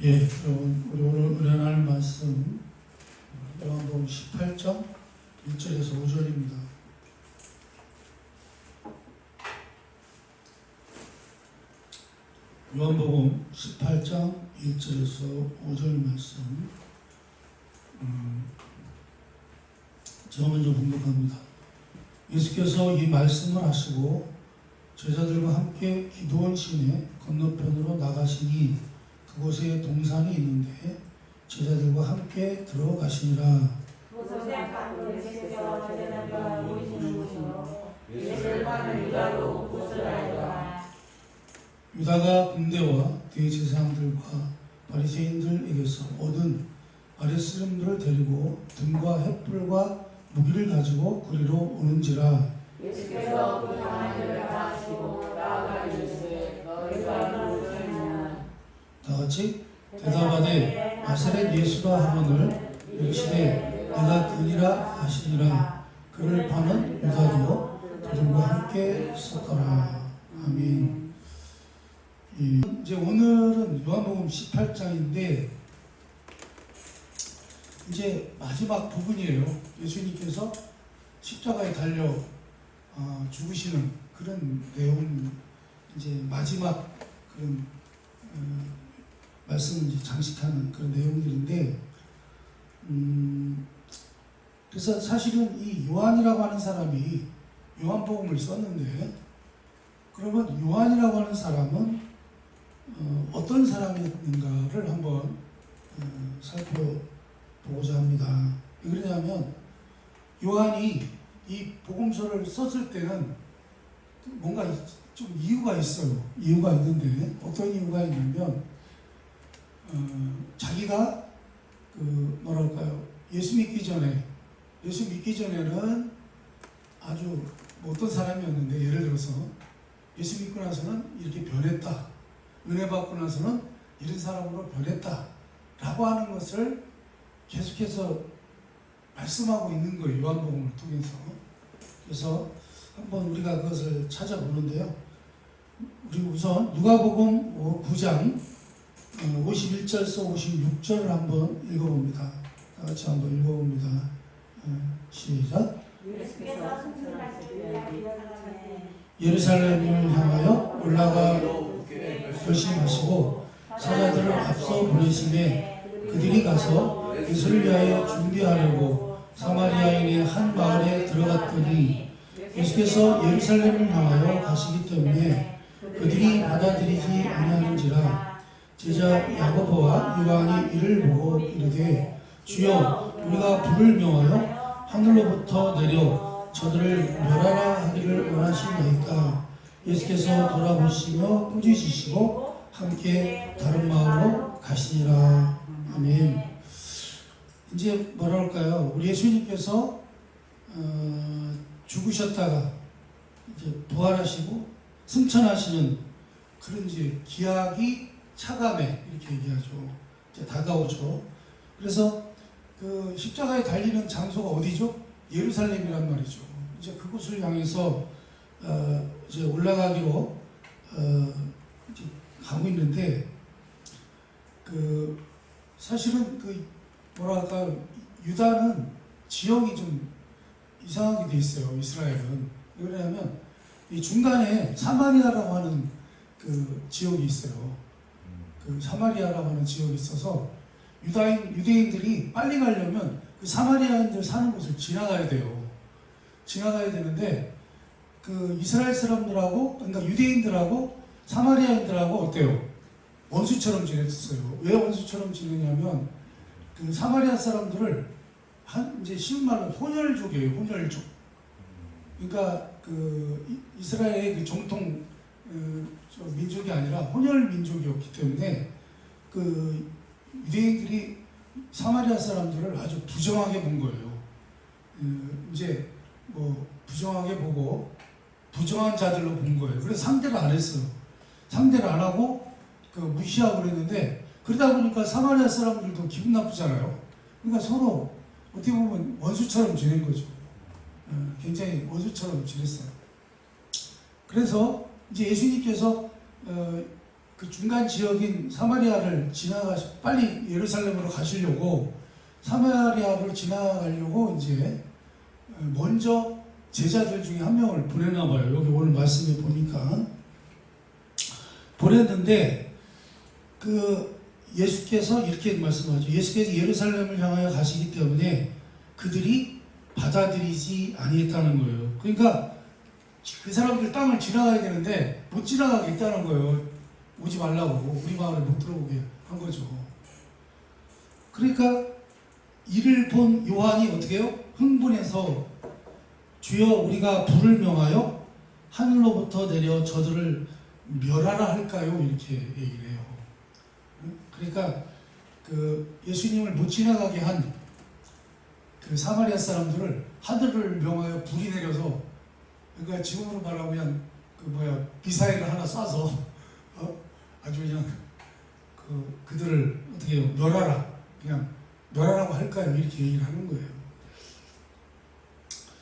예, 여러분, 우리 오늘 은혜나눌 말씀 요한복음 18장 1절에서 5절입니다. 요한복음 18장 1절에서 5절 말씀 제가 먼저 봉독합니다. 예수께서 이 말씀을 하시고 제자들과 함께 기드온 시내 건너편으로 나가시니 그곳에 동산이 있는데 제자들과 함께 들어가시니라. 유다가 군대와 대제사장들과 바리새인들에게서 얻은 아랫사람들을 데리고 등과 횃불과 무기를 가지고 그리로 오는지라. 예수께서 그 당하기를 당하시고 나아가 이르시되 너희가 누구냐. 다같이 대답하되 나사렛 예수라 하거늘 이르시되 내가 그니라 하시니라. 그를 파는 유다도 그들과 함께 섰더라. 아멘. 이제 오늘은 요한복음 18장인데 이제 마지막 부분이에요. 예수님께서 십자가에 달려 죽으시는 그런 내용, 이제 마지막 그런 말씀을 이제 장식하는 그런 내용들인데, 그래서 사실은 이 요한이라고 하는 사람이 요한복음을 썼는데, 그러면 요한이라고 하는 사람은 어떤 사람인가를 한번 살펴보고자 합니다. 왜 그러냐면 요한이 이 복음서를 썼을 때는 뭔가 좀 이유가 있어요. 이유가 있는데 어떤 이유가 있냐면 자기가 예수 믿기 전에는 아주 어떤 사람이었는데, 예를 들어서 예수 믿고 나서는 이렇게 변했다, 은혜 받고 나서는 이런 사람으로 변했다 라고 하는 것을 계속해서 말씀하고 있는 거예요, 요한복음을 통해서. 그래서 한번 우리가 그것을 찾아보는데요, 우리 우선 누가복음 9장 51절에서 56절을 한번 읽어봅니다. 다 같이 한번 읽어봅니다. 시작. 예루살렘을 향하여 올라가 결심하시고 사자들을 앞서 보내시매 그들이 가서 예수를 위하여 준비하려고 사마리아인의 한 마을에 들어갔더니 예수께서 예루살렘을 향하여 가시기 때문에 그들이 받아들이지 아니하는지라. 제자 야고보와 요한이 이를 보고 이르되 주여 우리가 불을 명하여 하늘로부터 내려 저들을 멸하라 하기를 원하시나이까. 예수께서 돌아보시며 꾸짖으시고 함께 다른 마을로 가시니라. 아멘. 이제 뭐랄까요, 우리 예수님께서 죽으셨다가 이제 부활하시고 승천하시는 그런 이제 기약이 차감에 이렇게 얘기하죠. 이제 다가오죠. 그래서 그 십자가에 달리는 장소가 어디죠? 예루살렘이란 말이죠. 이제 그곳을 향해서 이제 올라가기로 이제 가고 있는데, 사실은 뭐랄까, 유다는 지형이 좀 이상하게 돼 있어요. 이스라엘은. 왜냐하면 이 중간에 사마리아라고 하는 그 지역이 있어요. 그 사마리아라고 하는 지역이 있어서 유대인들이 빨리 가려면 그 사마리아인들 사는 곳을 지나가야 돼요. 지나가야 되는데 그 이스라엘 사람들하고, 그러니까 유대인들하고 사마리아인들하고 어때요? 원수처럼 지냈어요. 왜 원수처럼 지내냐면 그 사마리아 사람들을 이제 쉬운 말로 혼혈족이에요. 혼혈족. 그러니까 그 이스라엘의 그 정통 민족이 아니라 혼혈 민족이었기 때문에 그 유대인들이 사마리아 사람들을 아주 부정하게 본 거예요. 이제 뭐 부정하게 보고 부정한 자들로 본 거예요. 그래서 상대를 안 했어요. 상대를 안 하고 무시하고 그랬는데, 그러다 보니까 사마리아 사람들도 기분 나쁘잖아요. 그러니까 서로 어떻게 보면 원수처럼 지낸 거죠. 굉장히 원수처럼 지냈어요. 그래서 이제 예수님께서 그 중간 지역인 사마리아를 빨리 예루살렘으로 가시려고 사마리아를 지나가려고 이제 먼저 제자들 중에 한 명을 보냈나 봐요. 여기 오늘 말씀에 보니까 보냈는데 그 예수께서 이렇게 말씀하죠. 예수께서 예루살렘을 향하여 가시기 때문에 그들이 받아들이지 아니했다는 거예요. 그러니까 그 사람들 땅을 지나가야 되는데 못 지나가게 했다는 거예요. 오지 말라고, 우리 마을에 못 들어오게 한 거죠. 그러니까 이를 본 요한이 어떻게 해요? 흥분해서 주여 우리가 불을 명하여 하늘로부터 내려 저들을 멸하라 할까요? 이렇게 얘기를 해요. 그러니까 그 예수님을 못 지나가게 한 그 사마리아 사람들을 하늘을 명하여 불이 내려서, 그러니까 지금으로 말하면 그냥 미사일을 하나 쏴서 아주 그냥 그들을 어떻게 해요? 멸하라, 그냥 멸하라고 할까요? 이렇게 얘기를 하는 거예요.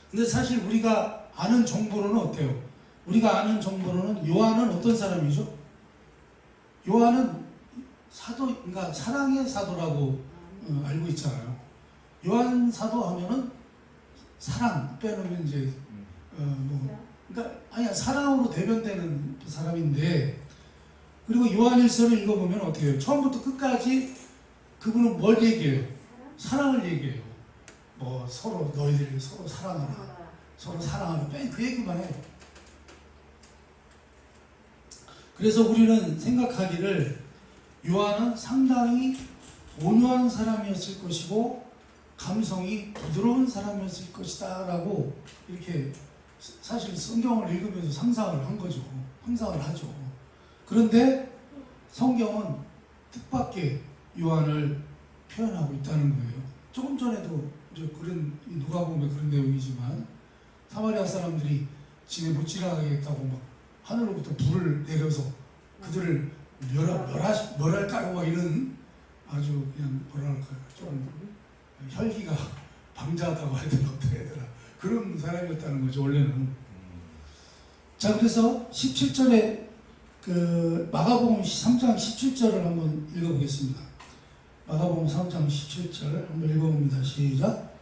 근데 사실 우리가 아는 정보로는 어때요? 우리가 아는 정보로는 요한은 어떤 사람이죠? 요한은 사도, 그러니까 사랑의 사도라고 알고 있잖아요. 요한 사도 하면은 사랑 빼놓으면 이제 그러니까 아니야, 사랑으로 대변되는 사람인데, 그리고 요한일서를 읽어보면 어떻게 해요? 처음부터 끝까지 그분은 뭘 얘기해요? 사랑을 얘기해요. 뭐 서로 너희들 서로 사랑하라, 서로 사랑하라, 맨 그 얘기만 해요. 그래서 우리는 생각하기를 요한은 상당히 온유한 사람이었을 것이고 감성이 부드러운 사람이었을 것이다 라고 이렇게 사실 성경을 읽으면서 상상을 한 거죠. 상상을 하죠. 그런데 성경은 뜻밖의 요한을 표현하고 있다는 거예요. 조금 전에도 그런 누가복음에 그런 내용이지만 사마리아 사람들이 집에 못 지나가겠다고 막 하늘로부터 불을 내려서 그들을 멸할까요? 막 이런 아주 그냥 뭐랄까요, 좀 혈기가 방자하다고 해야 되나 어떻게 해야 되나 그런 사람이었다는 거죠, 원래는. 자, 그래서 17절에 그 마가복음 3장 17절을 한번 읽어보겠습니다. 마가복음 3장 17절 한번 읽어봅니다. 시작.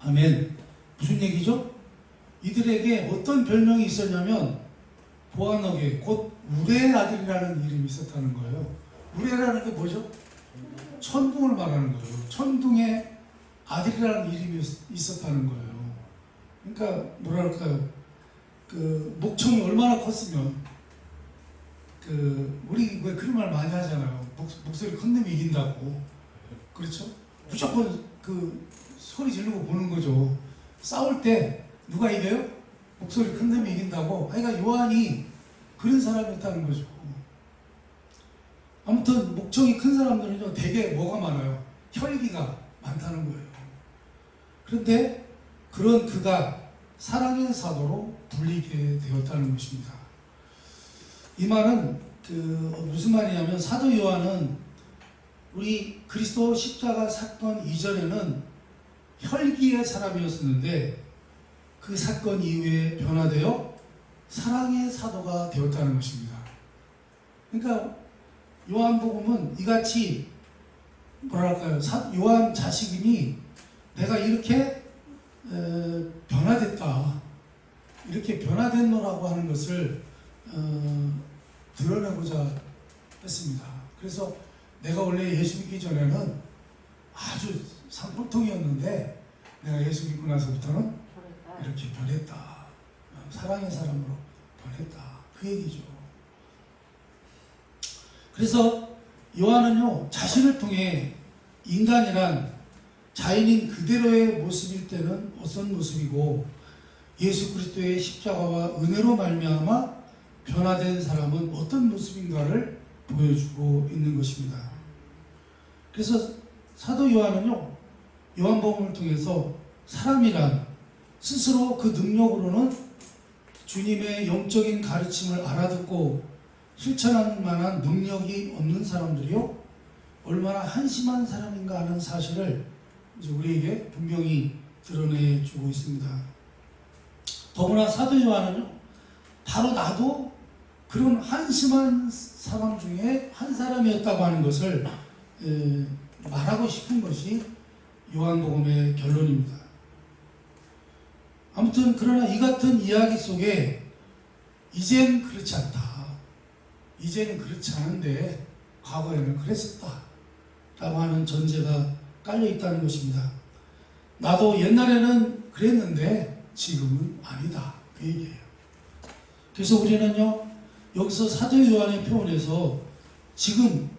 아멘. 무슨 얘기죠? 이들에게 어떤 별명이 있었냐면 보아너게, 곧 우레의 아들이라는 이름이 있었다는 거예요. 우레라는 게 뭐죠? 천둥을 말하는 거예요. 천둥의 아들이라는 이름이 있었다는 거예요. 그러니까 뭐랄까요, 그 목청이 얼마나 컸으면, 우리 왜 그런 말 많이 하잖아요. 목소리 큰 놈이 이긴다고. 그렇죠? 무조건 소리 지르고 보는 거죠. 싸울 때 누가 이겨요? 목소리 큰 놈이 이긴다고. 그러니까 요한이 그런 사람이었다는 거죠. 아무튼 목청이 큰 사람들은요, 되게 뭐가 많아요? 혈기가 많다는 거예요. 그런데 그런 그가 사랑의 사도로 불리게 되었다는 것입니다. 이 말은 무슨 말이냐면, 사도 요한은 우리 그리스도 십자가 사건 이전에는 혈기의 사람이었었는데 그 사건 이후에 변화되어 사랑의 사도가 되었다는 것입니다. 그러니까 요한복음은 이같이 뭐랄까요, 요한 자식이니 내가 이렇게 변화됐다, 이렇게 변화됐노라고 하는 것을 드러내고자 했습니다. 그래서 내가 원래 예수 믿기 전에는 아주 산보통이었는데 내가 예수 믿고 나서부터는 이렇게 변했다, 사랑의 사람으로 변했다, 그 얘기죠. 그래서 요한은요, 자신을 통해 인간이란 자연인 그대로의 모습일 때는 어떤 모습이고 예수 그리스도의 십자가와 은혜로 말미암아 변화된 사람은 어떤 모습인가를 보여주고 있는 것입니다. 그래서 사도 요한은요, 요한복음을 통해서 사람이란 스스로 그 능력으로는 주님의 영적인 가르침을 알아듣고 실천할 만한 능력이 없는 사람들이요, 얼마나 한심한 사람인가 하는 사실을 이제 우리에게 분명히 드러내주고 있습니다. 더구나 사도 요한은요, 바로 나도 그런 한심한 사람 중에 한 사람이었다고 하는 것을 말하고 싶은 것이 요한복음의 결론입니다. 아무튼 그러나 이 같은 이야기 속에 이젠 그렇지 않다, 이제는 그렇지 않은데 과거에는 그랬었다 라고 하는 전제가 깔려 있다는 것입니다. 나도 옛날에는 그랬는데 지금은 아니다, 그 얘기예요. 그래서 우리는요, 여기서 사도 요한의 표현에서 지금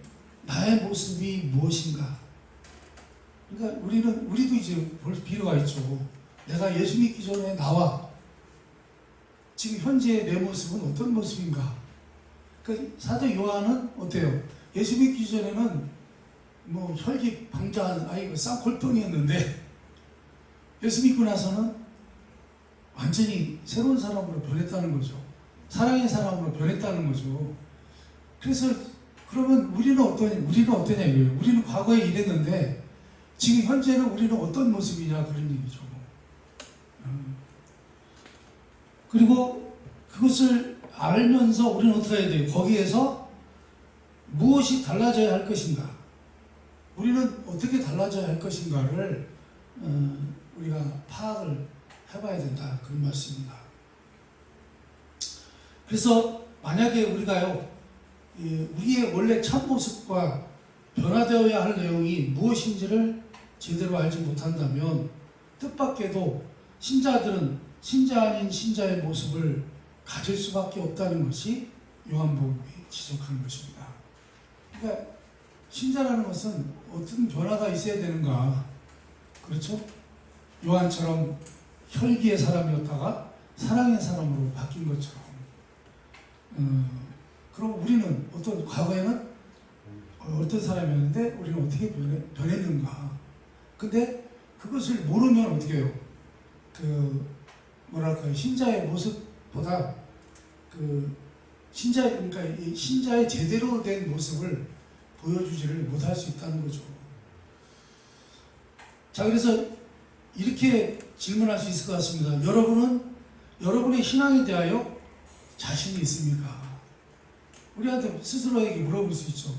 나의 모습이 무엇인가, 그러니까 우리도 이제 볼 필요가 있죠. 내가 예수 믿기 전에 나와 지금 현재 내 모습은 어떤 모습인가. 그러니까 사도 요한은 어때요? 예수 믿기 전에는 뭐 혈기방자한 아이가 쌍골동이었는데 예수 믿고 나서는 완전히 새로운 사람으로 변했다는 거죠. 사랑의 사람으로 변했다는 거죠. 그래서 그러면 우리는 어떠냐 이거예요. 우리는 과거에 이랬는데 지금 현재는 우리는 어떤 모습이냐, 그런 얘기죠. 그리고 그것을 알면서 우리는 어떻게 해야 돼요? 거기에서 무엇이 달라져야 할 것인가, 우리는 어떻게 달라져야 할 것인가를 우리가 파악을 해봐야 된다, 그런 말씀입니다. 그래서 만약에 우리가요, 우리의 원래 참모습과 변화되어야 할 내용이 무엇인지를 제대로 알지 못한다면 뜻밖에도 신자들은 신자 아닌 신자의 모습을 가질 수밖에 없다는 것이 요한복음이 지적하는 것입니다. 그러니까 신자라는 것은 어떤 변화가 있어야 되는가, 그렇죠? 요한처럼 혈기의 사람이었다가 사랑의 사람으로 바뀐 것처럼. 그럼 우리는 과거에는 어떤 사람이었는데 우리는 어떻게 변했는가. 근데 그것을 모르면 어떻게 해요? 신자의 모습보다 그러니까 이 신자의 제대로 된 모습을 보여주지를 못할 수 있다는 거죠. 자, 그래서 이렇게 질문할 수 있을 것 같습니다. 여러분은 여러분의 신앙에 대하여 자신이 있습니까? 우리한테 스스로에게 물어볼 수 있죠.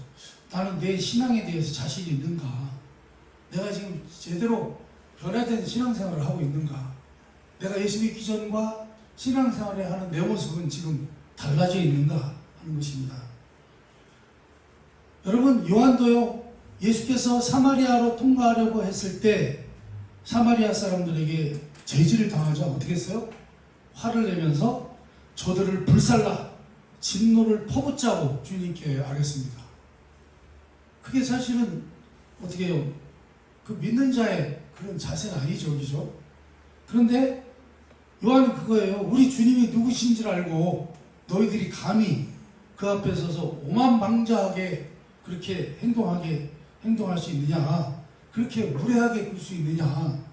나는 내 신앙에 대해서 자신이 있는가? 내가 지금 제대로 변화된 신앙생활을 하고 있는가? 내가 예수 믿기 전과 신앙생활을 하는 내 모습은 지금 달라져 있는가 하는 것입니다. 여러분, 요한도요, 예수께서 사마리아로 통과하려고 했을 때 사마리아 사람들에게 제지를 당하죠. 어떻게 했어요? 화를 내면서 저들을 불살라 진노를 퍼붓자고 주님께 아뢰습니다. 그게 사실은 어떻게 해요? 그 믿는 자의 그런 자세는 아니죠, 그죠? 그런데 요한은 그거예요. 우리 주님이 누구신지를 알고 너희들이 감히 그 앞에 서서 오만방자하게 그렇게 행동할 수 있느냐, 그렇게 무례하게 굴 수 있느냐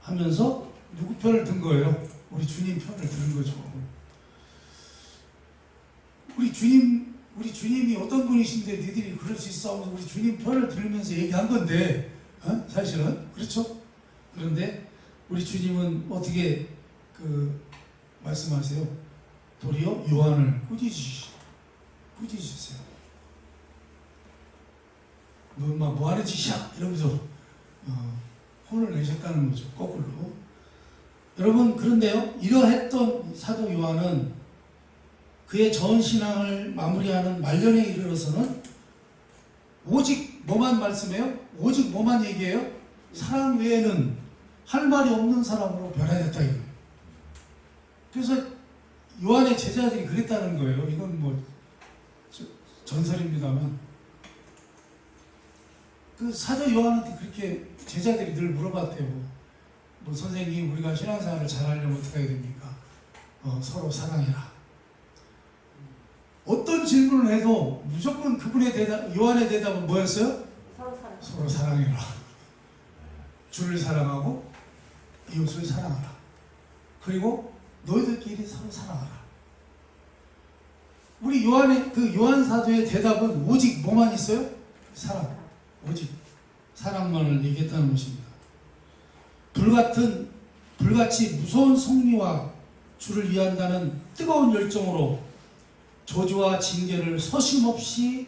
하면서 누구 편을 든 거예요? 우리 주님 편을 든 거죠. 우리 주님이 어떤 분이신데 너희들이 그럴 수 있어 하면서 우리 주님 편을 들으면서 얘기한 건데, 사실은 그렇죠? 그런데 우리 주님은 어떻게 말씀하세요? 도리어 요한을 꾸짖으세요. 너 엄마 뭐하는 짓이야? 이러면서 혼을 내셨다는 거죠, 거꾸로. 여러분, 그런데요, 이러했던 사도 요한은 그의 전신앙을 마무리하는 말년에 이르러서는 오직 뭐만 말씀해요? 오직 뭐만 얘기해요? 사랑 외에는 할 말이 없는 사람으로 변화됐다 이거예요. 그래서 요한의 제자들이 그랬다는 거예요. 이건 뭐 전설입니다만, 그 사도 요한한테 그렇게 제자들이 늘 물어봤대요. 뭐 선생님, 우리가 신앙생활을 잘하려면 어떻게 해야 됩니까? 서로 사랑해라. 어떤 질문을 해도 무조건 그분의 요한의 대답은 뭐였어요? 서로 사랑해라. 주를 사랑하고 이웃을 사랑하라. 그리고 너희들끼리 서로 사랑하라. 우리 요한 사도의 대답은 오직 뭐만 있어요? 사랑. 오직. 사랑만을 얘기했다는 것입니다. 불같이 무서운 성리와 주를 위한다는 뜨거운 열정으로 저주와 징계를 서심없이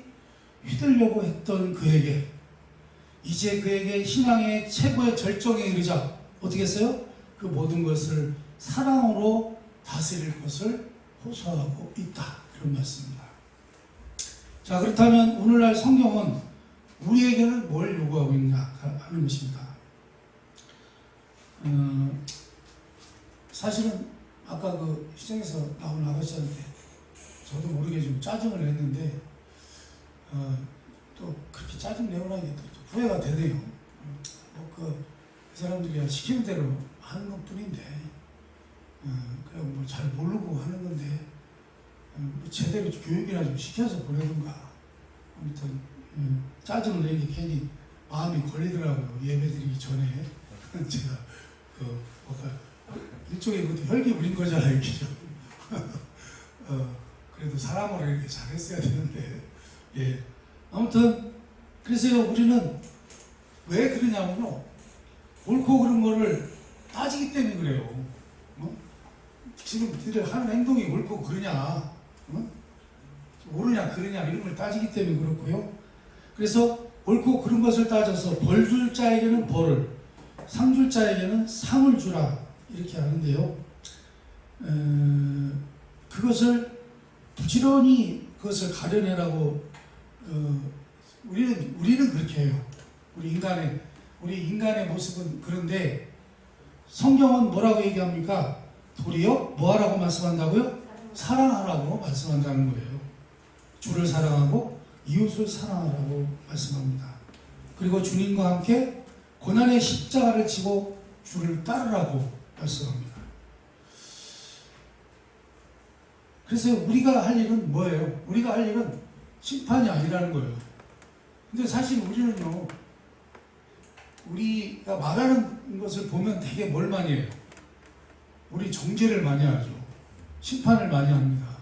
휘둘려고 했던 그에게 이제 그에게 신앙의 최고의 절정에 이르자 어떻게 했어요? 그 모든 것을 사랑으로 다스릴 것을 호소하고 있다. 이런 말씀입니다. 자, 그렇다면 오늘날 성경은 우리에게는 뭘 요구하고 있냐 하는 것입니다. 사실은 아까 그 시장에서 나온 아가씨한테 저도 모르게 좀 짜증을 냈는데 또 그렇게 짜증 내고 나니까 또 후회가 되네요. 그 사람들이 시키는 대로 하는 것 뿐인데 그냥 뭐 잘 모르고 하는 건데 제대로 교육이나 좀 시켜서 보내든가. 아무튼 짜증을 내기 괜히 마음이 걸리더라고요. 예배드리기 전에 제가 일종의 그것도 혈기 부린 거잖아요, 이렇게 그래도 사람으로 이렇게 잘했어야 되는데, 예. 아무튼 그래서요, 우리는 왜 그러냐면요, 옳고 그른 거를 따지기 때문에 그래요. 지금 너희들 하는 행동이 옳고 그러냐, 옳으냐 그러냐 이런 걸 따지기 때문에 그렇고요. 그래서 옳고 그른 것을 따져서 벌 줄 자에게는 벌을, 상 줄 자에게는 상을 주라 이렇게 하는데요. 그것을 부지런히 그것을 가려내라고 우리는 그렇게 해요. 우리 인간의 모습은 그런데 성경은 뭐라고 얘기합니까? 도리어 뭐하라고 말씀한다고요? 사랑하라고 말씀한다는 거예요. 주를 사랑하고 이웃을 사랑하라고 말씀합니다. 그리고 주님과 함께 고난의 십자가를 지고 주를 따르라고 말씀합니다. 그래서 우리가 할 일은 뭐예요? 우리가 할 일은 심판이 아니라는 거예요. 근데 사실 우리는요, 우리가 말하는 것을 보면 되게 뭘 많이 해요? 우리 정죄를 많이 하죠. 심판을 많이 합니다.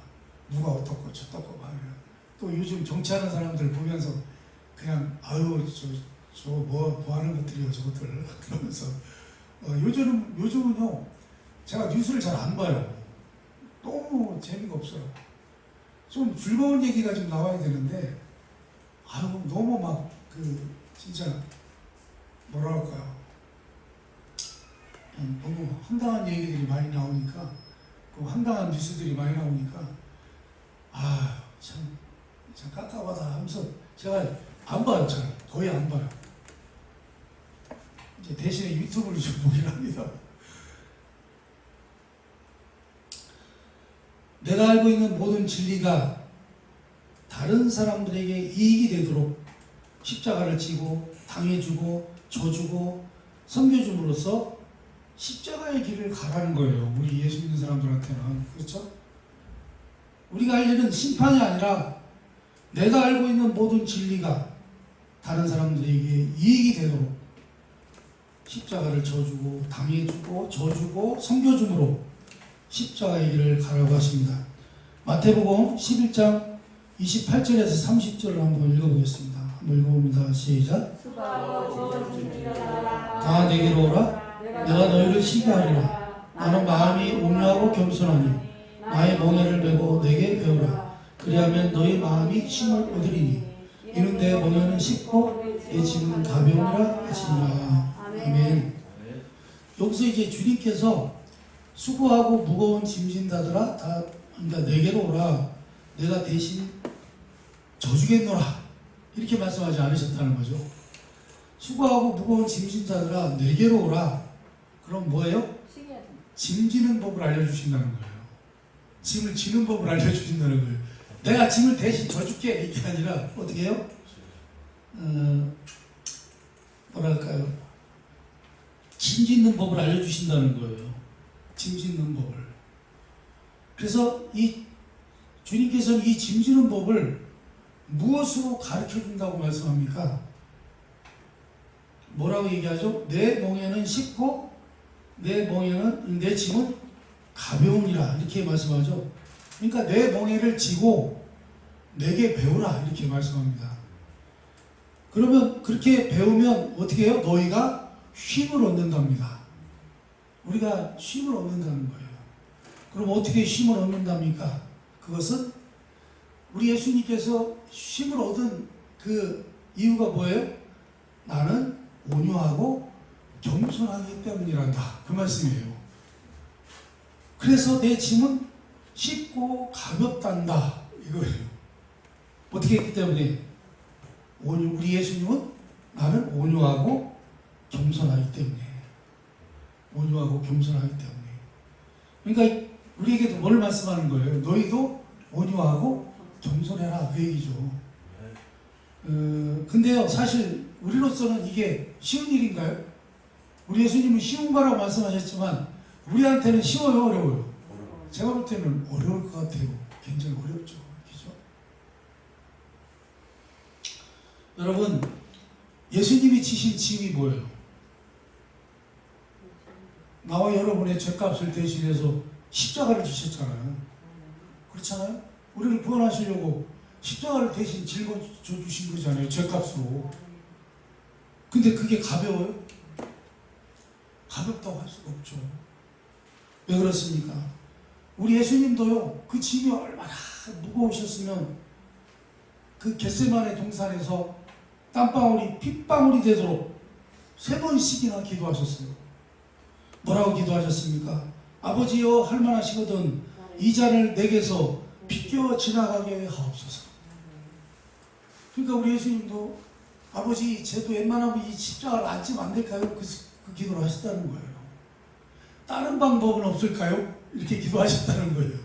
누가 어떻고 저떻고 말이야. 또 요즘 정치하는 사람들 보면서 그냥 아유 저 뭐 하는 것들이요 저것들 그러면서 요즘은요 제가 뉴스를 잘 안 봐요. 너무 재미가 없어요. 좀 즐거운 얘기가 좀 나와야 되는데 아유 너무 막 진짜 뭐랄까요, 너무 황당한 얘기들이 많이 나오니까, 그 황당한 뉴스들이 많이 나오니까 참 깝깝하다 하면서 제가 안 봐요. 잘 거의 안 봐요. 이제 대신에 유튜브를 좀 보긴 합니다. 내가 알고 있는 모든 진리가 다른 사람들에게 이익이 되도록 십자가를 지고 당해주고 져주고 섬겨줌으로써 십자가의 길을 가라는 거예요. 우리 예수 믿는 사람들한테는. 그렇죠? 우리가 할 일은 심판이 아니라 내가 알고 있는 모든 진리가 다른 사람들에게 이익이 되도록 십자가를 져주고 당해주고 져주고 섬겨줌으로 십자가의 길을 가라고 하십니다. 마태복음 11장 28절에서 30절을 한번 읽어보겠습니다. 한번 읽어봅니다. 시작. 다 내게로 오라. 내가 너희를 시기하리라. 나는 마음이 온유하고 겸손하니 나의 멍에를 메고 내게 배우라. 그리하면 너희 마음이 쉼을 얻으리니 이는 내 멍에는 쉽고 내 짐은 가벼우니라 하시니라. 아멘. 여기서 이제 주님께서 수고하고 무거운 짐진다더라 그러니까 내게로 오라. 내가 대신 져주겠노라. 이렇게 말씀하지 않으셨다는 거죠. 수고하고 무거운 짐진자들아 내게로 오라. 그럼 뭐예요? 짐지는 법을 알려주신다는 거예요. 짐을 지는 법을 알려주신다는 거예요. 내가 짐을 대신 져줄게 이게 아니라 어떻게 해요? 뭐랄까요? 짐 짓는 법을 알려주신다는 거예요. 짐 짓는 법을. 그래서 이 주님께서는 이 짐 지는 법을 무엇으로 가르쳐준다고 말씀합니까? 뭐라고 얘기하죠? 내 멍에는 쉽고 내 짐은 가벼우니라 이렇게 말씀하죠. 그러니까 내 멍에를 지고 내게 배우라 이렇게 말씀합니다. 그러면 그렇게 배우면 어떻게 해요? 너희가 쉼을 얻는답니다. 우리가 쉼을 얻는다는 거예요. 그럼 어떻게 쉼을 얻는답니까? 그것은 우리 예수님께서 쉼을 얻은 그 이유가 뭐예요? 나는 온유하고 겸손하기 때문이란다. 그 말씀이에요. 그래서 내 짐은 쉽고 가볍단다. 이거예요. 어떻게 했기 때문에? 우리 예수님은 나는 온유하고 겸손하기 때문에. 온유하고 겸손하기 때문에. 그러니까 우리에게도 뭘 말씀하는 거예요? 너희도 온유하고 겸손해라. 그 얘기죠. 근데요, 사실 우리로서는 이게 쉬운 일인가요? 우리 예수님은 쉬운 거라고 말씀하셨지만 우리한테는 쉬워요, 어려워요? 제가 볼 때는 어려울 것 같아요. 굉장히 어렵죠. 그죠? 여러분, 예수님이 지신 짐이 뭐예요? 나와 여러분의 죄값을 대신해서 십자가를 지셨잖아요. 그렇잖아요? 우리를 구원하시려고 십자가를 대신 짊어져주신 거잖아요. 죄값으로. 근데 그게 가벼워요? 가볍다고 할 수가 없죠. 왜 그렇습니까? 우리 예수님도요, 그 짐이 얼마나 무거우셨으면 그 겟세마네 동산에서 땀방울이 핏방울이 되도록 3번씩이나 기도하셨어요. 뭐라고 기도하셨습니까? 아버지여, 할만하시거든 이 잔을 내게서 비껴 지나가게 하옵소서. 그러니까 우리 예수님도 아버지, 쟤도 웬만하면 이 십자가를 앉으면 안 될까요? 그 기도를 하셨다는 거예요. 다른 방법은 없을까요? 이렇게 기도하셨다는 거예요.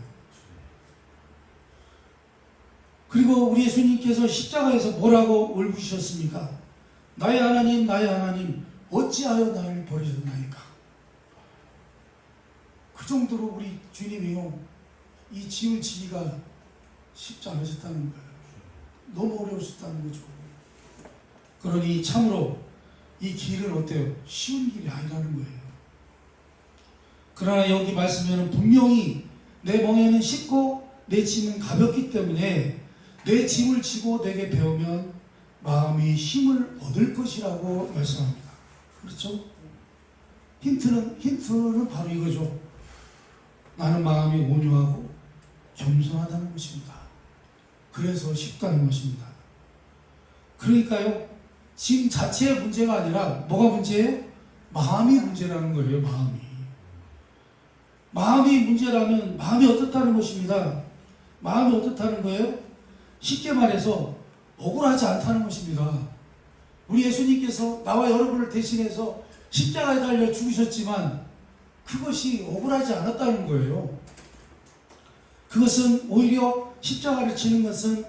그리고 우리 예수님께서 십자가에서 뭐라고 울부짖으셨습니까? 나의 하나님, 나의 하나님, 어찌하여 나를 버리셨나이까? 그 정도로 우리 주님이요, 이 짐을 지기가 쉽지 않으셨다는 거예요. 너무 어려우셨다는 거죠. 그러니 참으로 이 길은 어때요? 쉬운 길이 아니라는 거예요. 그러나 여기 말씀에는 분명히 내 멍에는 쉽고 내 짐은 가볍기 때문에 내 짐을 지고 내게 배우면 마음이 힘을 얻을 것이라고 말씀합니다. 그렇죠? 힌트는 바로 이거죠. 나는 마음이 온유하고 겸손하다는 것입니다. 그래서 쉽다는 것입니다. 그러니까요, 짐 자체의 문제가 아니라 뭐가 문제예요? 마음이 문제라는 거예요. 마음이 문제라면 마음이 어떻다는 것입니다. 마음이 어떻다는 거예요? 쉽게 말해서 억울하지 않다는 것입니다. 우리 예수님께서 나와 여러분을 대신해서 십자가에 달려 죽으셨지만 그것이 억울하지 않았다는 거예요. 그것은 오히려 십자가를 지는 것은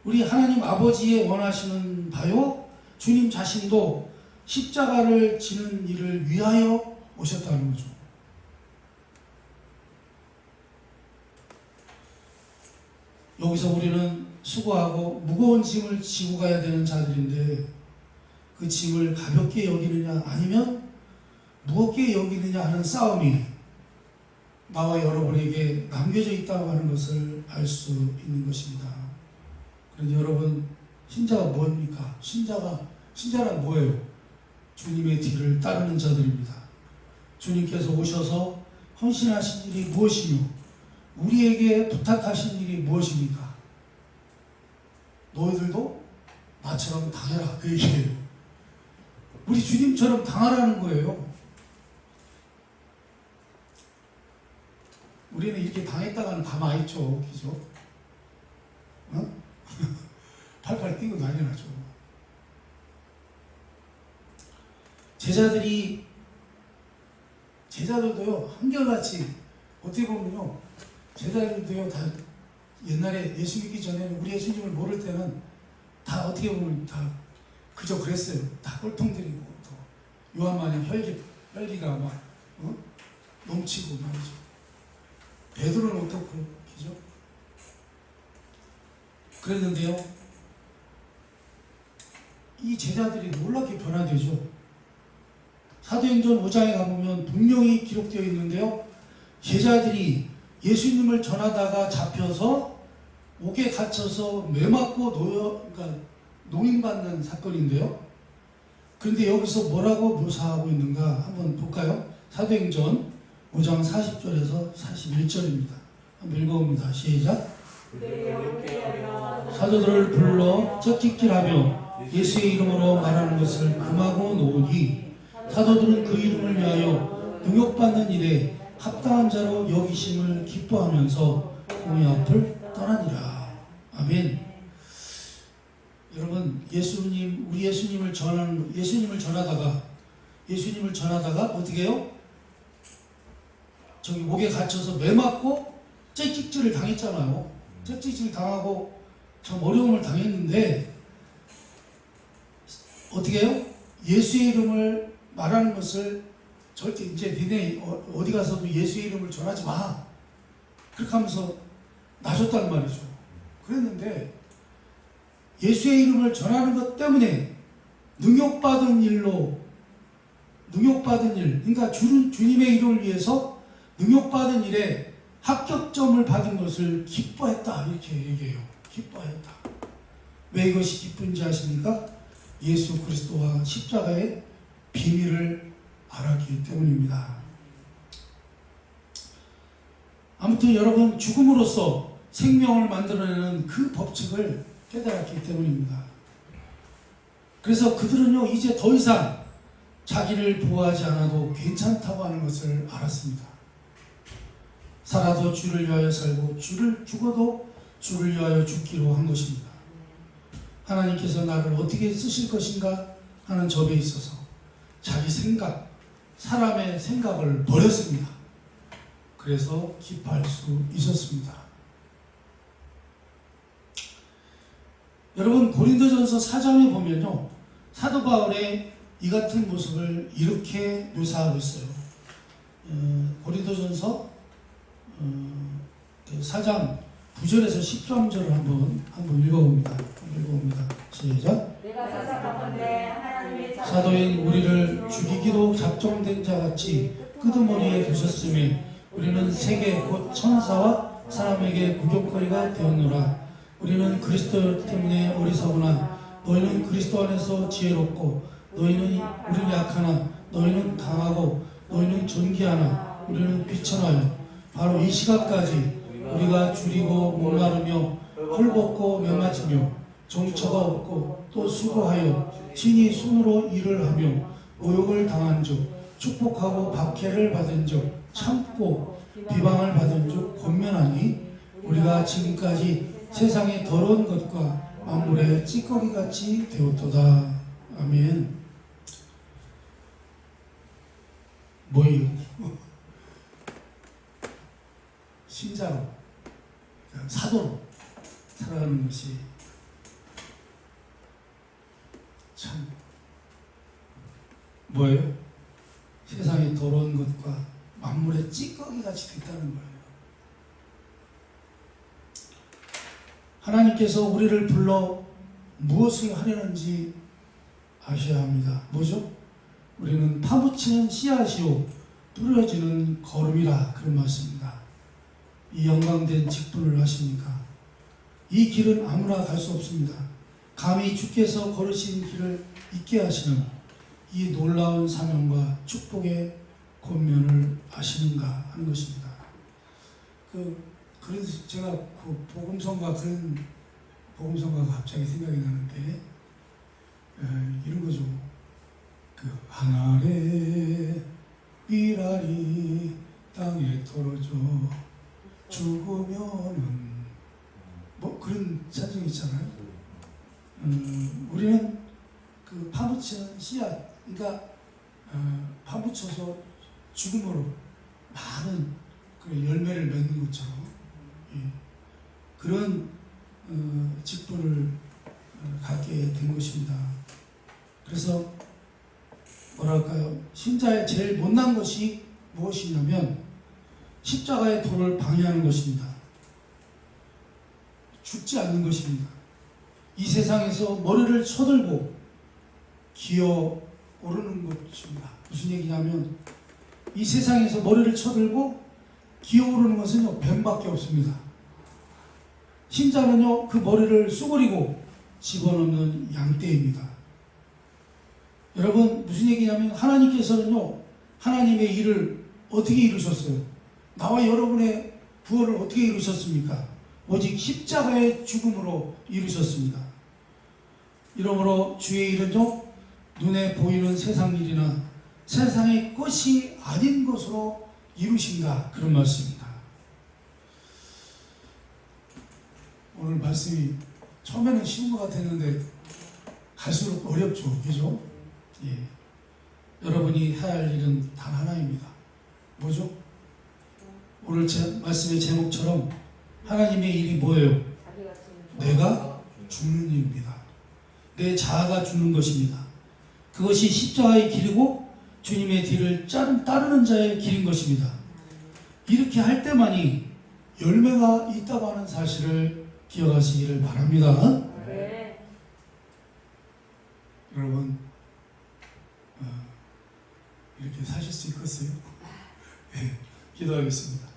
우리 하나님 아버지의 원하시는 바요, 주님 자신도 십자가를 지는 일을 위하여 오셨다는 거죠. 여기서 우리는 수고하고 무거운 짐을 지고 가야 되는 자들인데 그 짐을 가볍게 여기느냐 아니면 무겁게 여기느냐 하는 싸움이 나와 여러분에게 남겨져 있다고 하는 것을 알 수 있는 것입니다. 그런데 여러분, 신자가 뭡니까? 신자란 뭐예요? 주님의 뒤를 따르는 자들입니다. 주님께서 오셔서 헌신하신 일이 무엇이며 우리에게 부탁하신 일이 무엇입니까? 너희들도 나처럼 당해라. 그 얘기예요. 우리 주님처럼 당하라는 거예요. 우리는 이렇게 당했다가는 가만히 있죠. 그죠? 어? 팔팔 뛰고 난리 나죠. 제자들도요, 한결같이, 어떻게 보면요, 제자들도요, 다 옛날에 예수 믿기 전에는 우리 예수님을 모를 때는 다 어떻게 보면 다 그저 그랬어요. 다 꼴통들이고, 또 요한마냥 혈기가 막, 넘치고 말이죠. 베드로는 어떻고, 그죠? 그랬는데요, 이 제자들이 놀랍게 변화되죠. 사도행전 5장에 가보면 분명히 기록되어 있는데요, 제자들이 예수님을 전하다가 잡혀서 옥에 갇혀서 매맞고 농인받는 사건인데요. 그런데 여기서 뭐라고 묘사하고 있는가 한번 볼까요? 사도행전 5장 40절에서 41절입니다. 한번 읽어봅니다. 시작. 사도들을 불러 쩍찍질하며 예수의 이름으로 말하는 것을 금하고 놓으니 사도들은 그 이름을 위하여 능욕받는 일에 합당한 자로 여기심을 기뻐하면서 공의 앞을 떠나니라. 아멘. 여러분, 우리 예수님을 전하다가 어떻게 해요? 저기 목에 갇혀서 매 맞고 째찍질을 당했잖아요. 째찍질 당하고 참 어려움을 당했는데 어떻게 해요? 예수의 이름을 말하는 것을 절대 이제 니네 어디 가서도 예수의 이름을 전하지 마. 그렇게 하면서 놔줬단 말이죠. 그랬는데 예수의 이름을 전하는 것 때문에 능욕받은 일, 그러니까 주님의 이름을 위해서 능욕받은 일에 합격점을 받은 것을 기뻐했다. 이렇게 얘기해요. 기뻐했다. 왜 이것이 기쁜지 아십니까? 예수 그리스도와 십자가의 비밀을 알았기 때문입니다. 아무튼 여러분, 죽음으로써 생명을 만들어내는 그 법칙을 깨달았기 때문입니다. 그래서 그들은요, 이제 더 이상 자기를 보호하지 않아도 괜찮다고 하는 것을 알았습니다. 살아도 주를 위하여 살고 죽어도 주를 위하여 죽기로 한 것입니다. 하나님께서 나를 어떻게 쓰실 것인가 하는 점에 있어서 자기 생각, 사람의 생각을 버렸습니다. 그래서 기뻐할 수 있었습니다. 여러분, 고린도전서 4장에 보면요, 사도 바울의 이 같은 모습을 이렇게 묘사하고 있어요. 고린도전서 4장 9절에서 13절을 한번 읽어봅니다. 시작. 사도인 우리를 죽이기로 작정된 자같이 끄드머리에 두셨으니 우리는 세계 곧 천사와 사람에게 구경거리가 되었노라. 우리는 그리스도 때문에 어리석으나 너희는 그리스도 안에서 지혜롭고 우리는 약하나 너희는 강하고 너희는 존귀하나 우리는 비천하여 바로 이 시각까지 우리가 줄이고 목마르며 헐벗고 메마지며 정처가 없고 또 수고하여 친히 손으로 일을 하며 모욕을 당한 적 축복하고 박해를 받은 적 참고 비방을 받은 적 권면하니 우리가 지금까지 세상의 더러운 것과 만물의 찌꺼기같이 되었도다. 아멘. 뭐예요? 신자로, 사도로 살아가는 것이 참 뭐예요? 세상의 더러운 것과 만물의 찌꺼기같이 됐다는 거예요. 하나님께서 우리를 불러 무엇을 하려는지 아셔야 합니다. 뭐죠? 우리는 파묻히는 씨앗이요 뿌려지는 거름이라 그런 말씀입니다. 이 영광된 직분을 하십니까? 이 길은 아무나 갈 수 없습니다. 감히 주께서 걸으신 길을 있게 하시는 이 놀라운 사명과 축복의 권면을 아시는가 하는 것입니다. 그래서 제가 그 복음성가 갑자기 생각이 나는데 이런 거죠. 하늘의 비랄이 땅에 떨어져 죽으면은 뭐 그런 찬송이 있잖아요. 우리는 그 파묻히는 씨앗, 그러니까 파묻혀서 죽음으로 많은 그 열매를 맺는 것처럼 그런 직분을 갖게 된 것입니다. 그래서 뭐랄까요? 신자의 제일 못난 것이 무엇이냐면 십자가의 도를 방해하는 것입니다. 죽지 않는 것입니다. 이 세상에서 머리를 쳐들고 기어 오르는 것입니다. 무슨 얘기냐면 이 세상에서 머리를 쳐들고 기어 오르는 것은요, 뱀밖에 없습니다. 신자는요, 그 머리를 쏘그리고 집어넣는 양떼입니다. 여러분 무슨 얘기냐면 하나님께서는요 하나님의 일을 어떻게 이루셨어요? 나와 여러분의 부활을 어떻게 이루셨습니까? 오직 십자가의 죽음으로 이루셨습니다. 이러므로 주의 일은요 눈에 보이는 세상 일이나 세상의 것이 아닌 것으로 이루신다 그런 말씀입니다. 오늘 말씀이 처음에는 쉬운 것 같았는데 갈수록 어렵죠, 그죠? 예. 여러분이 해야 할 일은 단 하나입니다. 뭐죠? 오늘 말씀의 제목처럼 하나님의 일이 뭐예요? 내가 죽는 일입니다. 내 자아가 죽는 것입니다. 그것이 십자가의 길이고 주님의 뒤를 따르는 자의 길인 것입니다. 이렇게 할 때만이 열매가 있다고 하는 사실을 기억하시기를 바랍니다. 네. 여러분 이렇게 사실 수 있겠어요? 네, 기도하겠습니다.